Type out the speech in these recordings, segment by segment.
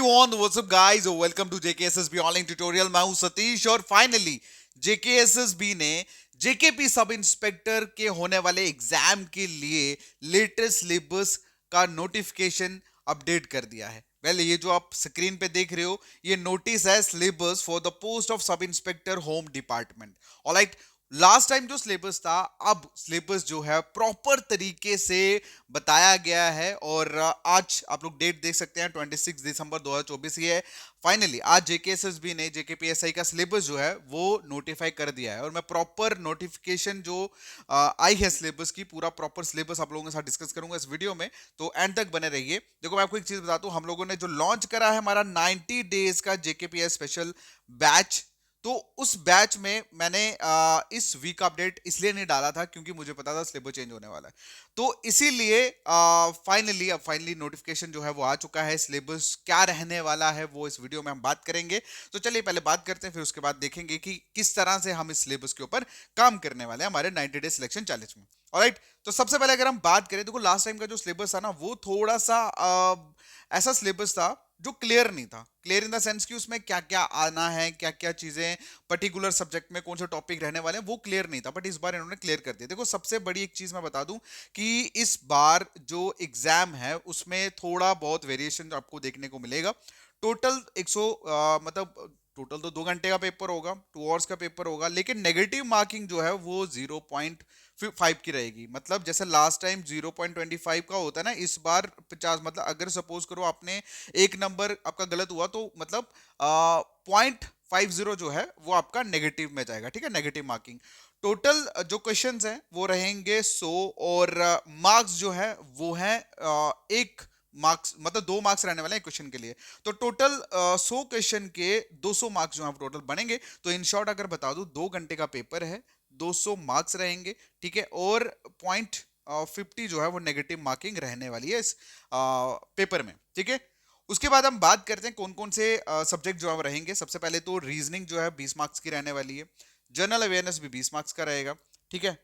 everyone, what's up guys? Welcome to JKSSB online tutorial. मैं हूं सतीश और फाइनली JKSSB ने JKP सब इंस्पेक्टर के होने वाले एग्जाम के लिए लेटेस्ट सिलेबस का नोटिफिकेशन अपडेट कर दिया है। ये जो आप स्क्रीन पे देख रहे हो, ये नोटिस है syllabus for the post of sub inspector home department. Alright, last time जो सिलेबस था, अब सिलेबस जो है प्रॉपर तरीके से बताया गया है और आज आप लोग डेट देख सकते हैं 26 दिसंबर 2024 ही है। फाइनली आज जेकेएसएसबी ने जेकेपीएसआई का सिलेबस जो है वो नोटिफाई कर दिया है और मैं प्रॉपर नोटिफिकेशन जो आई है सिलेबस की, पूरा प्रॉपर सिलेबस आप लोगों के साथ डिस्कस करूंगा इस वीडियो में, तो एंड तक बने रहिए। देखो मैं आपको एक चीज बताता हूं, हम लोगों ने जो लॉन्च करा है हमारा 90 डेज का जेकेपीएस स्पेशल बैच, तो उस बैच में मैंने इस वीक अपडेट इसलिए नहीं डाला था क्योंकि मुझे पता था सिलेबस चेंज होने वाला है, तो इसीलिए फाइनली नोटिफिकेशन जो है वो आ चुका है। सिलेबस क्या रहने वाला है वो इस वीडियो में हम बात करेंगे। तो चलिए पहले बात करते हैं, फिर उसके बाद देखेंगे कि किस तरह से हम इस सिलेबस के ऊपर काम करने वाले हैं हमारे 90 डे सिलेक्शन चैलेंज में। ऑलराइट, तो सबसे पहले अगर हम बात करें, देखो लास्ट टाइम का जो सिलेबस था ना, वो थोड़ा सा ऐसा सिलेबस था जो क्लियर नहीं था। क्लियर इन द सेंस कि उसमें क्या क्या आना है, क्या क्या चीजें पर्टिकुलर सब्जेक्ट में कौन से टॉपिक रहने वाले हैं, वो क्लियर नहीं था। बट इस बार इन्होंने क्लियर कर दिया। देखो सबसे बड़ी एक चीज मैं बता दूं कि इस बार जो एग्जाम है उसमें थोड़ा बहुत वेरिएशन आपको देखने को मिलेगा। टोटल 100 मतलब टोटल तो 2 घंटे का पेपर होगा, 2 आवर्स का पेपर होगा, लेकिन नेगेटिव मार्किंग जो है वो 0.5 की रहेगी। मतलब जैसे लास्ट टाइम 0.25 का होता है ना, इस बार 50। मतलब अगर सपोज करो आपने एक नंबर आपका गलत हुआ तो मतलब 0.50 जो है वो आपका नेगेटिव में जाएगा। ठीक है, नेगेटिव मार्किंग। टोटल जो क्वेश्चंस हैं वो रहेंगे 100 और मार्क्स जो है वो है एक मार्क्स, मतलब 2 मार्क्स रहने वाले हैं क्वेश्चन के लिए। तो टोटल 100 क्वेश्चन के 200 मार्क्स जो है टोटल बनेंगे। तो इन शॉर्ट अगर बता दूं, 2 घंटे का पेपर है, 200 मार्क्स रहेंगे। ठीक है, और पॉइंट 50 जो है वो नेगेटिव मार्किंग रहने वाली है इस पेपर में। ठीक है, उसके बाद हम बात करते हैं कौन कौन से सब्जेक्ट जो है रहेंगे। सबसे पहले तो रीजनिंग जो है 20 मार्क्स की रहने वाली है। जनरल अवेयरनेस भी 20 मार्क्स का रहेगा। ठीक है,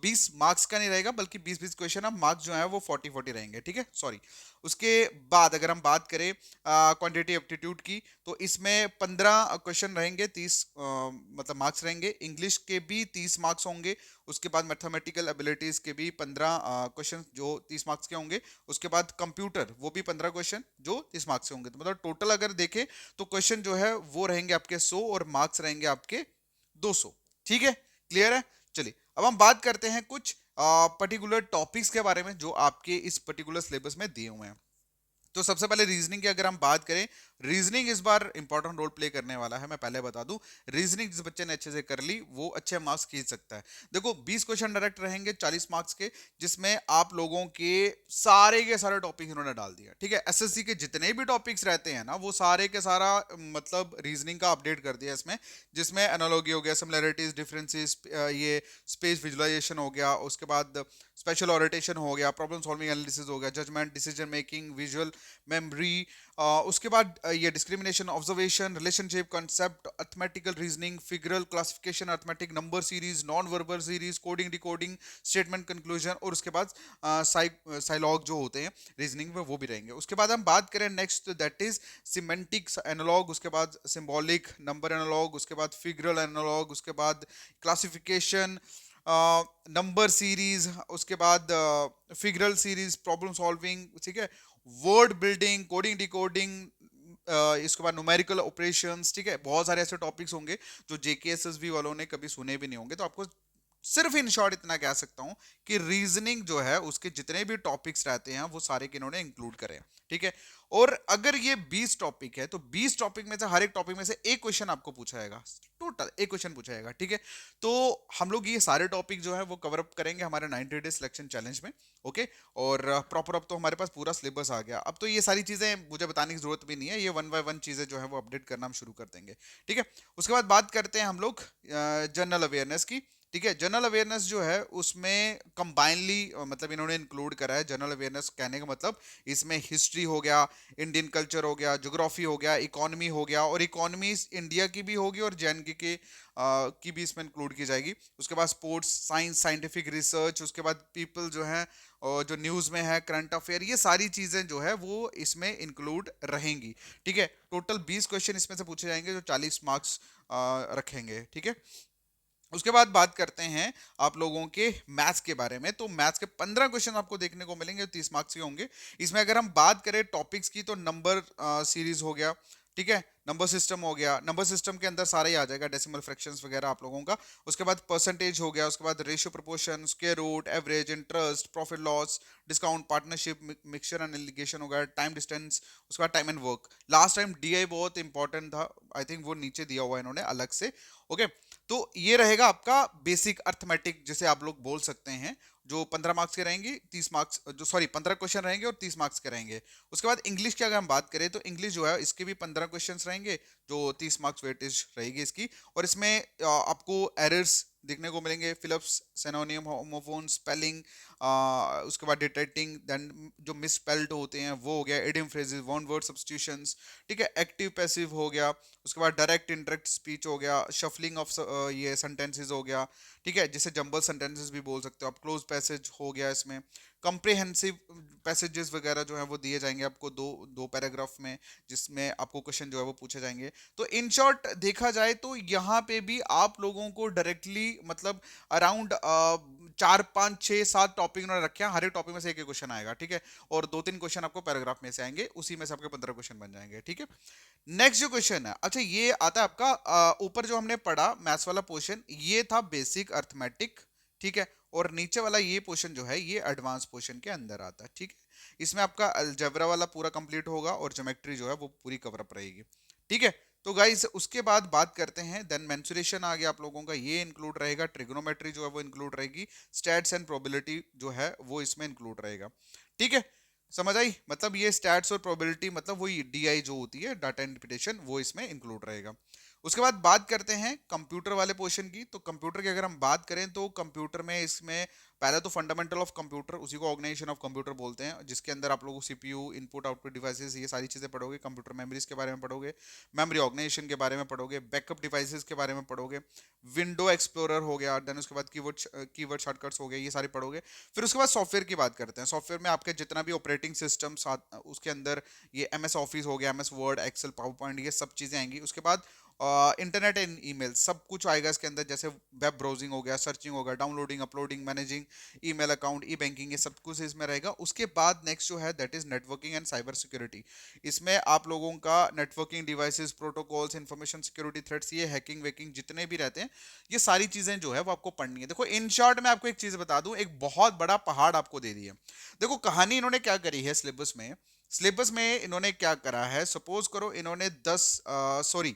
20 मार्क्स का नहीं रहेगा बल्कि 20-20 क्वेश्चन, अब मार्क्स जो है वो 40-40 रहेंगे। ठीक है, सॉरी। उसके बाद अगर हम बात करें क्वांटिटेटिव एप्टीट्यूड की, तो इसमें 15 क्वेश्चन रहेंगे, 30 मतलब मार्क्स रहेंगे। इंग्लिश के भी 30 मार्क्स होंगे। उसके बाद मैथमेटिकल एबिलिटीज के भी 15 क्वेश्चन जो 30 मार्क्स के होंगे। उसके बाद कंप्यूटर, वो भी 15 क्वेश्चन जो 30 मार्क्स के होंगे। तो मतलब टोटल अगर देखें तो क्वेश्चन जो है वो रहेंगे आपके 100 और मार्क्स रहेंगे आपके 200। ठीक है, क्लियर है। चलिए अब हम बात करते हैं कुछ पर्टिकुलर टॉपिक्स के बारे में जो आपके इस पर्टिकुलर सिलेबस में दिए हुए हैं। तो सबसे पहले रीजनिंग की अगर हम बात करें, रीजनिंग इस बार इंपॉर्टेंट रोल प्ले करने वाला है। मैं पहले बता दूं, रीजनिंग जिस बच्चे ने अच्छे से कर ली वो अच्छे मार्क्स खींच सकता है। देखो 20 क्वेश्चन डायरेक्ट रहेंगे 40 मार्क्स के, जिसमें आप लोगों के सारे टॉपिक इन्होंने डाल दिया। ठीक है, एसएससी के जितने भी टॉपिक्स रहते हैं ना, वो सारे के सारा मतलब रीजनिंग का अपडेट कर दिया इसमें, जिसमें एनालॉजी हो गया, सिमिलैरिटीज, डिफरेंसेस, ये स्पेस विजुअलाइजेशन हो गया, उसके बाद स्पेशल ओरिएंटेशन हो गया, प्रॉब्लम सॉल्विंग एनालिसिस हो गया, judgement, decision making, visual memory, उसके बाद ये discrimination, observation, relationship concept, arithmetical reasoning, figural classification, arithmetic number series, non verbal series, coding decoding, statement conclusion, और उसके बाद साइलॉग जो होते हैं रीजनिंग में वो भी रहेंगे। उसके बाद हम बात करें next, that is semantics analog, उसके बाद सिंबॉलिक नंबर एनालॉग, उसके बाद फिगरल एनालॉग, उसके बाद क्लासिफिकेशन, नंबर सीरीज, उसके बाद फिगरल सीरीज, प्रॉब्लम सॉल्विंग। ठीक है, वर्ड बिल्डिंग, कोडिंग डिकोडिंग, इसके बाद न्यूमेरिकल ऑपरेशंस। ठीक है, बहुत सारे ऐसे टॉपिक्स होंगे जो जेकेएसएसबी वालों ने कभी सुने भी नहीं होंगे। तो आपको सिर्फ इन शॉर्ट इतना कह सकता हूं कि रीजनिंग जो है उसके जितने भी टॉपिक्स रहते हैं वो सारे के इन्होंने इंक्लूड करे हैं। ठीक है, और अगर ये 20 टॉपिक है तो 20 टॉपिक में से हर एक टॉपिक में से एक क्वेश्चन आपको पूछा जाएगा, टोटल एक क्वेश्चन पूछा जाएगा। ठीक है, तो हम लोग ये सारे टॉपिक जो है वो कवर अप करेंगे हमारे 90 डे सिलेक्शन चैलेंज में। ओके, और प्रॉपर अब तो हमारे पास पूरा सिलेबस आ गया। अब तो ये सारी चीजें मुझे बताने की जरूरत भी नहीं है, ये 1 बाय 1 चीजें जो है वो अपडेट करना हम शुरू कर देंगे। ठीक है, उसके बाद बात करते हैं हम लोग जनरल अवेयरनेस की। ठीक है, जनरल अवेयरनेस जो है उसमें कंबाइनली मतलब इन्होंने इंक्लूड करा है। जनरल अवेयरनेस कहने का मतलब इसमें हिस्ट्री हो गया, इंडियन कल्चर हो गया, ज्योग्राफी हो गया, इकोनॉमी हो गया, और इकोनॉमी इंडिया की भी होगी और जेएनके के की भी इसमें इंक्लूड की जाएगी। उसके बाद स्पोर्ट्स साइंस, साइंटिफिक रिसर्च, उसके बाद पीपल जो है और जो न्यूज में है, करंट अफेयर, ये सारी चीजें जो है वो इसमें इंक्लूड रहेंगी। ठीक है, टोटल 20 क्वेश्चन इसमें से पूछे जाएंगे जो 40 मार्क्स रखेंगे। ठीक है, उसके बाद बात करते हैं आप लोगों के मैथ्स के बारे में। तो मैथ्स के 15 क्वेश्चन आपको देखने को मिलेंगे, 30 मार्क्स के होंगे। इसमें अगर हम बात करें टॉपिक्स की तो नंबर सीरीज हो गया, ठीक है, नंबर सिस्टम हो गया, नंबर सिस्टम के अंदर सारा ही आ जाएगा, डेसिमल फ्रैक्शंस वगैरह आप लोगों का। उसके बाद परसेंटेज हो गया, उसके बाद ratio, proportion, square root, average, interest, profit loss, discount, partnership, mixture and alligation हो गया, टाइम डिस्टेंस, उसके बाद time and work. Last time DI बहुत इंपॉर्टेंट था, आई थिंक वो नीचे दिया हुआ है इन्होंने अलग से। ओके, तो ये रहेगा आपका बेसिक अर्थमेटिक जिसे आप लोग बोल सकते हैं, जो 15 मार्क्स के रहेंगे, 30 मार्क्स जो सॉरी 15 क्वेश्चन रहेंगे और 30 मार्क्स के रहेंगे। उसके बाद इंग्लिश की अगर हम बात करें तो इंग्लिश जो है इसके भी 15 क्वेश्चन्स रहेंगे, जो 30 मार्क्स वेटेज रहेगी इसकी। और इसमें आपको एरर्स देखने को मिलेंगे, फिलप्स, सिनोनिम, होमोफोन, स्पेलिंग, उसके बाद डिटेक्टिंग, देन जो मिस स्पेल्ड होते हैं वो हो गया, idiom phrases, one word substitutions, ठीक है, एक्टिव पैसिव हो गया, उसके बाद डायरेक्ट इनडायरेक्ट स्पीच हो गया, शफलिंग ऑफ ये सेंटेंसेस हो गया, ठीक है, जिसे जंबल सेंटेंसेस भी बोल सकते हो आप, क्लोज पैसेज हो गया, इसमें कॉम्प्रिहेंसिव पैसेजेस वगैरह जो है वो दिए जाएंगे आपको दो दो पैराग्राफ में, जिसमें आपको क्वेश्चन जो है वो पूछे जाएंगे। तो इन शॉर्ट देखा जाए तो यहाँ पे भी आप लोगों को डायरेक्टली मतलब अराउंड 4 5 6 7 टॉपिक उन्होंने रखे हैं, हर एक टॉपिक में से एक एक क्वेश्चन आएगा। ठीक है, और 2 3 क्वेश्चन आपको पैराग्राफ में से आएंगे, उसी में से आपके 15 क्वेश्चन बन जाएंगे। ठीक है, नेक्स्ट जो क्वेश्चन है, अच्छा ये आता है आपका ऊपर जो हमने पढ़ा मैथ्स वाला पोर्शन, ये था बेसिक अर्थमेटिक। ठीक है, और नीचे वाला ये पोर्शन जो है ये एडवांस पोर्शन के अंदर आता है। ठीक है, इसमें आपका अलजेब्रा वाला पूरा कंप्लीट होगा और ज्योमेट्री जो है वो पूरी कवर अप रहेगी। ठीक है, तो गाइस उसके बाद बात करते हैं, देन मेंसुरेशन आ गया आप लोगों का, ये इंक्लूड रहेगा, ट्रिग्नोमेट्री जो है वो इंक्लूड रहेगी, स्टैट्स एंड प्रोबेबिलिटी जो है वो इसमें इंक्लूड रहेगा। ठीक है, समझ आई, मतलब ये स्टैट्स और प्रोबेबिलिटी मतलब वही डीआई जो होती है, डाटा इंटरप्रिटेशन, वो इसमें इंक्लूड रहेगा। उसके बाद बात करते हैं कंप्यूटर वाले पोर्शन की। तो कंप्यूटर की अगर हम बात करें तो कंप्यूटर में इसमें पहले तो फंडामेंटल ऑफ कंप्यूटर, उसी को ऑर्गेनाइजेशन ऑफ कंप्यूटर बोलते हैं, जिसके अंदर आप लोगों को सीपीयू, इनपुट आउटपुट डिवाइसेस, ये सारी चीजें पढ़ोगे, कंप्यूटर मेमोरीज के बारे में पढ़ोगे, मेमोरी ऑर्गेनाइजेशन के बारे में पढ़ोगे, बैकअप डिवाइसेस के बारे में पढ़ोगे, विंडो एक्सप्लोरर हो गया, देन उसके बाद कीवर्ड शॉर्टकट्स हो गए, ये सारे पढ़ोगे। फिर उसके बाद सॉफ्टवेयर की बात करते हैं। सॉफ्टवेयर में आपके जितना भी ऑपरेटिंग सिस्टम उसके अंदर ये एमएस ऑफिस हो गया, MS Word, Excel, PowerPoint, ये सब चीजें आएंगी। उसके बाद इंटरनेट एंड ईमेल सब कुछ आएगा इसके अंदर, जैसे वेब ब्राउजिंग हो गया, सर्चिंग हो गया, downloading, uploading, managing email account, e banking, ये सब कुछ इसमें रहेगा। उसके बाद नेक्स्ट जो है that is networking and cyber security. इसमें आप लोगों का networking devices, protocols, information security threats, ये हैकिंग वेकिंग जितने भी रहते हैं, ये सारी चीजें जो है वो आपको पढ़नी है। देखो इन शॉर्ट मैं आपको एक चीज बता दूं, एक बहुत बड़ा पहाड़ आपको दे दिया। देखो कहानी इन्होंने क्या करी है, सिलेबस में इन्होंने क्या करा है, सपोज करो इन्होंने 10 सॉरी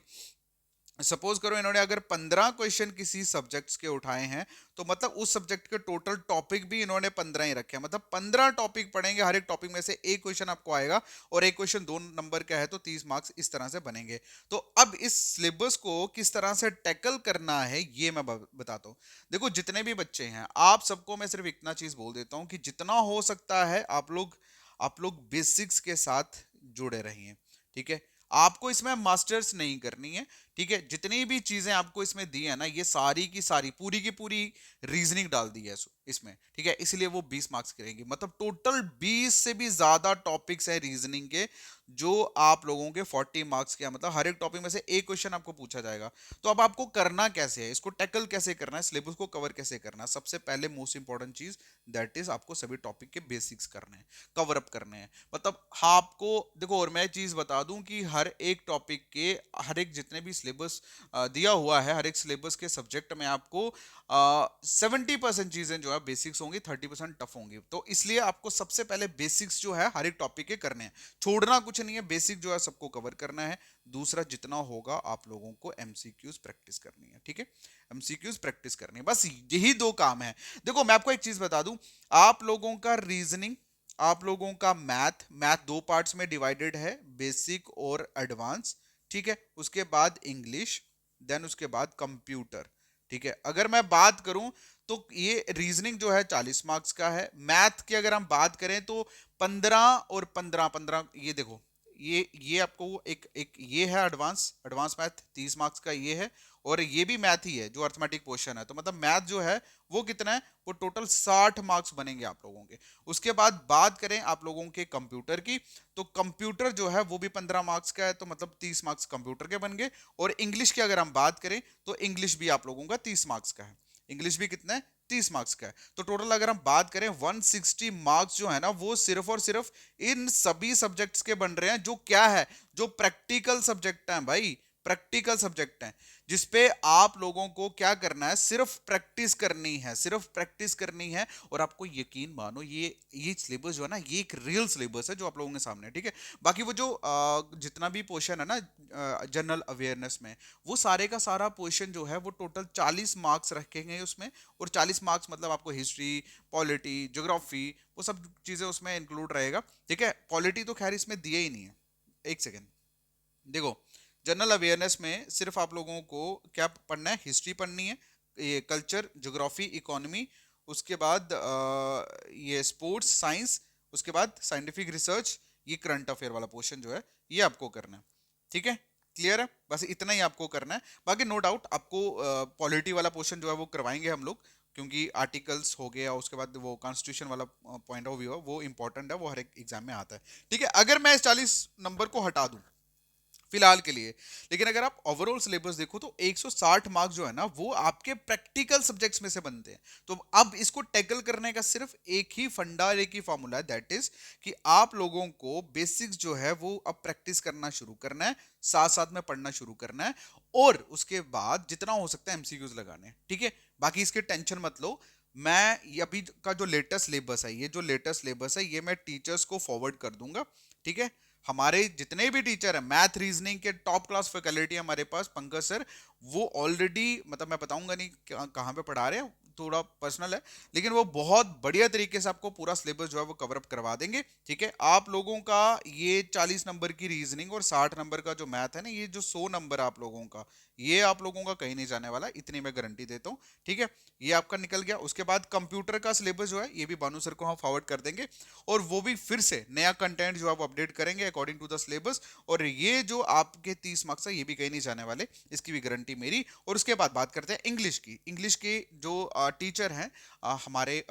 सपोज करो इन्होंने अगर 15 क्वेश्चन किसी सब्जेक्ट्स के उठाए हैं, तो मतलब उस सब्जेक्ट के टोटल टॉपिक भी इन्होंने 15 ही रखे हैं, मतलब 15 टॉपिक पढ़ेंगे, हर एक टॉपिक में से एक क्वेश्चन आपको आएगा, और एक क्वेश्चन 2 नंबर का है तो 30 मार्क्स इस तरह से बनेंगे। तो अब इस सिलेबस को किस तरह से टैकल करना है ये मैं बताता हूँ। देखो जितने भी बच्चे हैं, आप सबको मैं सिर्फ इतना चीज बोल देता हूँ कि जितना हो सकता है आप लोग बेसिक्स के साथ जुड़े रहिए। ठीक है, आपको इसमें मास्टर्स नहीं करनी है। ठीक है, जितनी भी चीजें आपको इसमें दी है ना, ये सारी की सारी पूरी की पूरी रीजनिंग डाल दी है इसमें। ठीक है, इसलिए वो 20 मार्क्स की रहेंगी, मतलब टोटल 20 से भी ज्यादा टॉपिक्स है रीजनिंग के, जो आप लोगों के 40 मार्क्स के, मतलब हर एक टॉपिक में से एक क्वेश्चन आपको पूछा जाएगा। तो अब आपको करना कैसे है, इसको टैकल कैसे करना है, सिलेबस को कवर कैसे करना है, सबसे पहले मोस्ट इंपॉर्टेंट चीज दैट इज आपको सभी टॉपिक के बेसिक्स करने हैं, कवर अप करने हैं। मतलब आपको देखो, और मैं चीज बता दूं कि हर एक टॉपिक के हर एक जितने भी सिलेबस दिया हुआ है, हर एक सिलेबस के सब्जेक्ट में आपको 70% चीजें जो है बेसिक्स होंगी, 30% टफ होंगी। तो इसलिए आपको सबसे पहले बेसिक्स जो है हर एक टॉपिक के करने हैं, छोड़ना कुछ नहीं है, बेसिक जो है सबको कवर करना है। दूसरा जितना होगा आप लोगों को एमसीक्यूज प्रैक्टिस करनी है। ठीक है, एमसीक्यूज प्रैक्टिस करनी है, बस यही 2 काम है। देखो मैं आपको एक चीज बता दूं, आप लोगों का रीजनिंग, आप लोगों का मैथ 2 पार्ट्स में डिवाइडेड है, बेसिक और एडवांस। ठीक है, उसके बाद इंग्लिश, देन उसके बाद कंप्यूटर। ठीक है, अगर मैं बात करूं तो ये रीजनिंग जो है 40 मार्क्स का है। मैथ की अगर हम बात करें तो 15 और 15 15, ये देखो ये आपको एक एक ये है एडवांस मैथ 30 मार्क्स का ये है, और ये भी मैथ ही है जो अर्थमेटिक क्वेश्चन है, तो मतलब मैथ जो है वो कितना है, वो टोटल 60 मार्क्स बनेंगे आप लोगों के। उसके बाद बात करें आप लोगों के कंप्यूटर की, तो कंप्यूटर जो है वो भी 15 मार्क्स का है, तो मतलब 30 मार्क्स कंप्यूटर के बन गए। और इंग्लिश की अगर हम बात करें तो इंग्लिश भी आप लोगों का 30 मार्क्स का है। इंग्लिश भी कितना है, 30 मार्क्स का है। तो टोटल अगर हम बात करें 160 मार्क्स जो है ना, वो सिर्फ और सिर्फ इन सभी सब्जेक्ट्स के बन रहे हैं, जो क्या है, जो प्रैक्टिकल सब्जेक्ट हैं भाई, प्रैक्टिकल सब्जेक्ट हैं, जिसपे आप लोगों को क्या करना है, सिर्फ प्रैक्टिस करनी है, सिर्फ प्रैक्टिस करनी है। और आपको यकीन मानो ये सिलेबस जो है ना, ये एक रियल सिलेबस है जो आप लोगों के सामने है, ठीक है। बाकी वो जो जितना भी पोर्शन है ना जनरल अवेयरनेस में, वो सारे का सारा पोर्शन जो है वो टोटल 40 मार्क्स रखेंगे उसमें। और 40 मार्क्स मतलब आपको हिस्ट्री, पॉलिटी, ज्योग्राफी, वो सब चीजें उसमें इंक्लूड रहेगा, ठीक है। पॉलिटी तो खैर इसमें दिए ही नहीं है। एक सेकेंड देखो, जनरल अवेयरनेस में सिर्फ आप लोगों को क्या पढ़ना है, हिस्ट्री पढ़नी है, ये कल्चर, ज्योग्राफी, इकोनॉमी, उसके बाद ये स्पोर्ट्स साइंस, उसके बाद साइंटिफिक रिसर्च, ये करंट अफेयर वाला पोर्शन जो है ये आपको करना है, ठीक है। क्लियर है, बस इतना ही आपको करना है। बाकी नो डाउट आपको पॉलिटी वाला पोर्शन जो है वो करवाएंगे हम लोग, क्योंकि आर्टिकल्स हो गया, उसके बाद वो कॉन्स्टिट्यूशन वाला पॉइंट ऑफ व्यू है, वो इंपॉर्टेंट है, वो हर एक एग्जाम में आता है, ठीक है। अगर मैं इस 40 नंबर को हटा दूं फिलहाल के लिए, लेकिन अगर आप ओवरऑल सिलेबस देखो तो 160 मार्क्स जो है ना, वो आपके प्रैक्टिकल सब्जेक्ट्स में से बनते हैं। तो अब इसको टैकल करने का सिर्फ एक ही फंडा, एक ही फॉर्मूला है, दैट इज कि आप लोगों को बेसिक्स जो है वो अब प्रैक्टिस करना शुरू करना है, साथ साथ में पढ़ना शुरू करना है, और उसके बाद जितना हो सकता है एमसीक्यूज लगाने हैं, ठीक है। बाकी इसके टेंशन मत लो, मैं ये अभी का जो लेटेस्ट सिलेबस है, ये जो लेटेस्ट सिलेबस है, ये मैं टीचर्स को फॉरवर्ड कर दूंगा, ठीक है। हमारे जितने भी टीचर हैं, मैथ रीजनिंग के टॉप क्लास फैकल्टी हमारे पास, पंकज सर, वो ऑलरेडी, मतलब मैं बताऊंगा नहीं कहाँ पे पढ़ा रहे हैं, थोड़ा पर्सनल है, लेकिन वो बहुत बढ़िया तरीके से आपको पूरा सिलेबस जो है वो कवर अप करवा देंगे, ठीक है। आप लोगों का ये 40 नंबर की रीजनिंग और 60 नंबर का जो मैथ है ना, ये जो 100 नंबर आप लोगों का, ये आप लोगों का कहीं नहीं जाने वाला, इतनी मैं गारंटी देता हूँ, ठीक है। ये आपका निकल गया। उसके बाद कंप्यूटर का सिलेबस जो है ये भी भानु सर को हम फॉरवर्ड कर देंगे, और वो भी फिर से नया कंटेंट जो आप अपडेट करेंगे अकॉर्डिंग टू द सिलेबस। और ये जो आपके 30 मार्क्स है ये भी कहीं नहीं जाने वाले, इसकी भी गारंटी मेरी। और उसके बाद बात करते हैं इंग्लिश की। इंग्लिश के जो टीचर हैं हमारे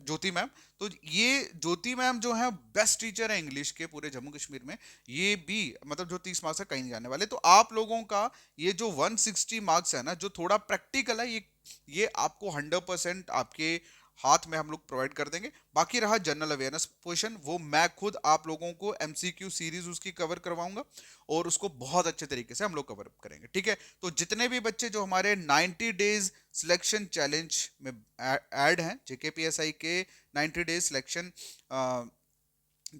ज्योति मैम, तो ये ज्योति मैम जो है बेस्ट टीचर है इंग्लिश के पूरे जम्मू कश्मीर में। ये भी मतलब जो 30 मार्क्स है कहीं नहीं जाने वाले। तो आप लोगों का ये जो 160 मार्क्स है ना, जो थोड़ा प्रैक्टिकल है, ये आपको 100% आपके हाथ में हम लोग प्रोवाइड कर देंगे। बाकी रहा जनरल अवेयरनेस क्वेश्चन, वो मैं खुद आप लोगों को एमसीक्यू सीरीज उसकी कवर करवाऊंगा, और उसको बहुत अच्छे तरीके से हम लोग कवर करेंगे, ठीक है। तो जितने भी बच्चे जो हमारे 90 डेज सिलेक्शन चैलेंज में ऐड हैं, जेकेपीएसआई के 90 डेज सिलेक्शन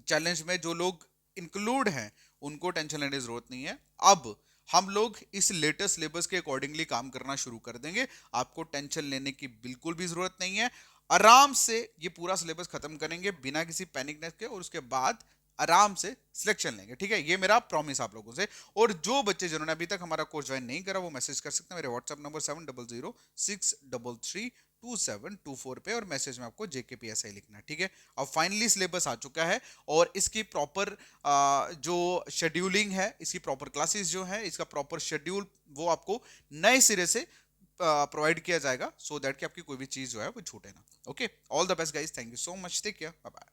चैलेंज में जो लोग इंक्लूड हैं, उनको टेंशन लेने की जरूरत नहीं है। अब हम लोग इस लेटेस्ट सिलेबस के अकॉर्डिंगली काम करना शुरू कर देंगे, आपको टेंशन लेने की बिल्कुल भी जरूरत नहीं है। आराम से ये पूरा सिलेबस खत्म करेंगे बिना किसी पैनिकनेस के, और उसके बाद आराम से सिलेक्शन लेंगे, ठीक है। ये मेरा प्रॉमिस आप लोगों से। और जो बच्चे जिन्होंने अभी तक हमारा कोर्स ज्वाइन नहीं करा, वो मैसेज कर सकते हैं मेरे व्हाट्सएप नंबर 7006332724 पे, और मैसेज में आपको जेकेपीएसआई लिखना है, ठीक है। अब फाइनली सिलेबस आ चुका है, और इसकी प्रॉपर जो शेड्यूलिंग है, इसकी प्रॉपर क्लासेस जो है, इसका प्रॉपर शेड्यूल वो आपको नए सिरे से प्रोवाइड किया जाएगा, सो दैट कि आपकी कोई भी चीज जो है वो छूटे ना। Okay, all the best guys, thank you so much, take care, bye bye.